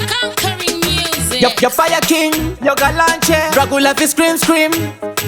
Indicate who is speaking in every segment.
Speaker 1: Conquering music.
Speaker 2: Your fire king, your galanche. Dragula fi scream scream.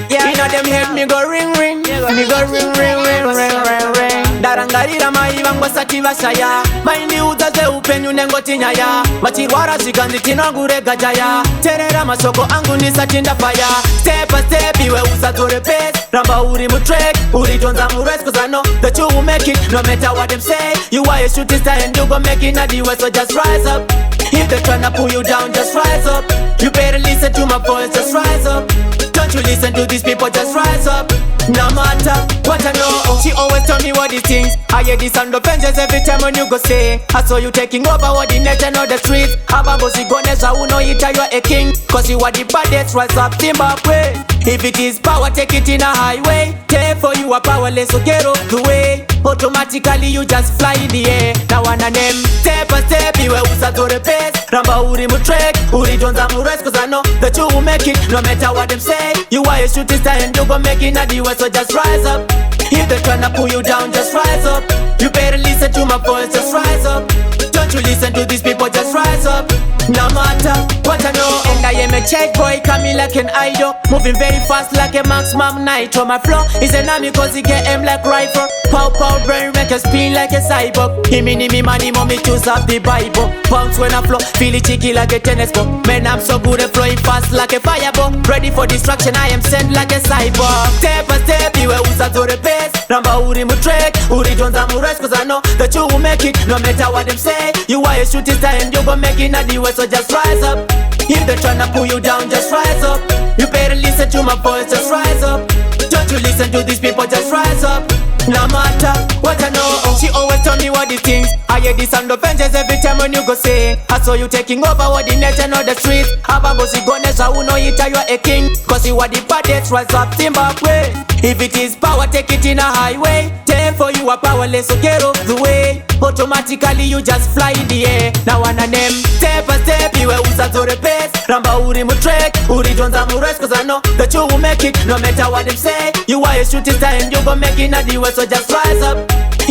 Speaker 2: Yeah, inna them head me go ring ring. Me go ring ring ring ring ring ring. Darangarira maibangwa sati bashaya. Maindi uzaze upenyu nengotinyaya. Machirwara zigandi tinagurega jaya. Terera masoko angu nisatinda fire. Step by step iwe uzazore pace. Ramba uri mutrek, uri tonza mures. Cause I know that you will make it no matter what them say. You are a shooting star and you gon' make it not the way, so just rise up. If they tryna pull you down, just rise up. You better listen to my voice, just rise up. Don't you listen to these people, just rise up. No matter what I know, she always tell me what these things. I hear the sound of vengeance every time when you go say. I saw you taking over what the nation of the streets. Ababosi Gonesa, who know it, you are a king. Cause you are the baddest, rise up Zimbabwe. If it is power, take it in a highway. Therefore you are powerless, so get off the way. Automatically you just fly in the air. Now one of them, step by step, you will uzatore pace. Ramba uri mutrek, uri tonza mures. Cause I know that you will make it, no matter what them say. You are a shooting star and you gon' make it not the way, so just rise up. If they tryna pull you down, just rise up. You better listen to my voice, just rise up. Don't you listen to these people, just rise up. No matter what I know. And I am a check boy, coming like an idol. Moving very fast like a maximum nitro. My flow is an army cause he get aim like rifle. Pow pow brain make a spin like a cyborg. Himmy me money mommy choose up the Bible. Bounce when I flow, feel it cheeky like a tennis ball. Man I'm so good at flowing fast like a fireball. Ready for destruction, I am sent like a cyborg. Step by step, you will uzatore pace. Ramba uri mutrek, uri tonza mures. Cause I know that you will make it, no matter what them say. You are a shooting star and you gon' make it not the way, so just rise up. If they tryna pull you down, just rise up. You better listen to my voice, just rise up. Don't you listen to these people, just rise up. No matter what I know, she always tell me what these things. I hear the sound of vengeance every time when you go say. I saw you taking over what the nation of the streets. Ababosi Gonesa, who know it, you are a king. Cause you are the baddest, rise up Zimbabwe. If it is power, take it in a highway. Therefore you are powerless, so get off the way. Automatically you just fly in the air. Now one of them, step by step, you will uzatore pace. Ramba uri mutrek, uri tonza mures. Cause I know that you will make it, no matter what them say. You are a shooting star and you gon' make it not the way, so just rise up.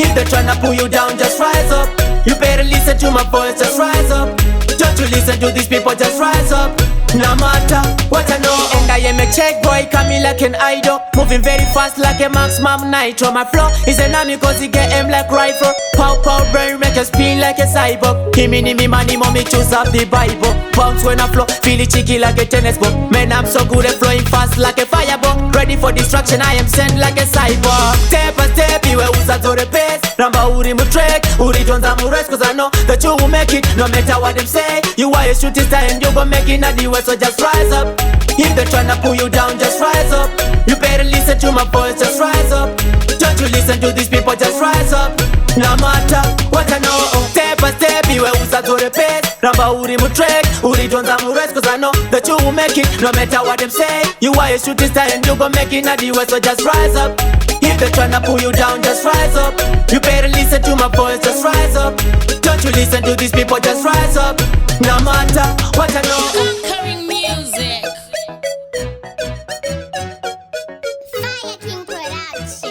Speaker 2: If they tryna pull you down, just rise up. You better listen to my voice, just rise up. Don't you listen to these people, just rise up. No matter what I know. And I am a check boy, coming like an idol. Moving very fast like a maximum nitro. My flow is an army cause he get aim like rifle. Pow pow brain make a spin like a cyborg. Himmy me money mommy choose up the Bible. Bounce when I flow, feel it cheeky like a tennis ball. Man I'm so good at flowing fast like a fireball. Ready for destruction, I am sent like a cyborg. Step by step, you will uzatore pace. Ramba uri mutrek, uri tonza mures. Cause I know that you will make it, no matter what them say. You are a shooting star and you gon' make it not the way, so just rise up. If they tryna pull you down, just rise up. You better listen to my voice, just rise up. Don't you listen to these people, just rise up. No matter what I know. Step by step, you will uzatore pace. Ramba uri mutrek, uri tonza mures. Cause I know that you will make it, no matter what them say. You are a shooting star and you gon' make it not the way, so just rise up. If they tryna pull you down, just rise up. You better listen to my voice, just rise up. Don't you listen to these people, just rise up. No matter what I know.
Speaker 1: Conquering music.
Speaker 3: Fire King Production.